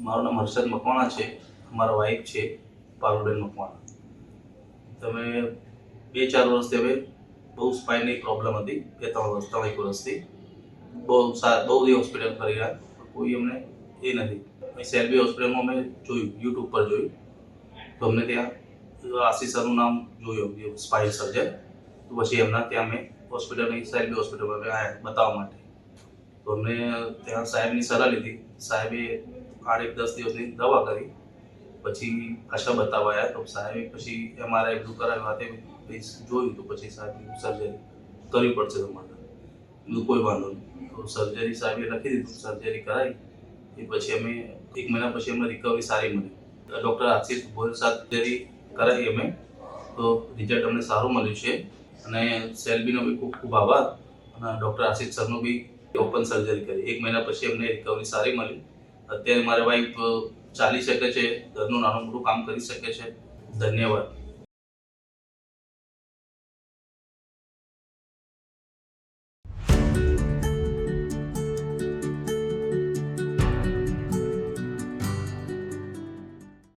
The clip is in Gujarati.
મારું નામ હર્ષદ મકવાણા છે, અમારા વાઈફ છે પારુલબેન મકવાણા. તમે 2-4 વર્ષથી હવે બહુ સ્પાઇનની પ્રોબ્લેમ હતી, 2-3 વર્ષથી બહુ બધી હોસ્પિટલ ફરી ગયા, કોઈ અમને એ નથી. સેલ્બી હોસ્પિટલમાં અમે જોયું, યુટ્યુબ પર જોયું તો અમને ત્યાં આશીષ સરનું નામ જોયું, સ્પાઇન સર્જન. તો પછી એમના ત્યાં અમે હોસ્પિટલની સેલ્બી હોસ્પિટલમાં અમે આવ્યા બતાવવા માટે. તો અમને ત્યાં સાહેબની સલાહ લીધી. સાહેબે 8-10 દિવસની દવા કરી, પછી પાછા બતાવવા આવ્યા. તો સાહેબે પછી MRI બધું કરાવ્યું, જોયું તો પછી સાહેબ સર્જરી કરવી પડશે તમારે. કોઈ વાંધો નહીં. તો સર્જરી સાહેબે લખી દીધું, સર્જરી કરાવી. એ પછી અમે 1 મહિના પછી અમને રિકવરી સારી મળી. ડૉક્ટર આશીષ ભોલ સાથે સર્જરી કરાવી અમે, તો રિઝલ્ટ અમને સારું મળ્યું છે. અને સેલ્બીનો બી ખૂબ ખૂબ આભાર. અને ડૉક્ટર આશીષ સરનું બી ઓપન સર્જરી કરી, 1 મહિના પછી અમને રિકવરી સારી મળી. અત્યારે મારી વાઈફ ચાલી શકે છે, ઘરનું નાનું મોટું કામ કરી શકે છે. ધન્યવાદ.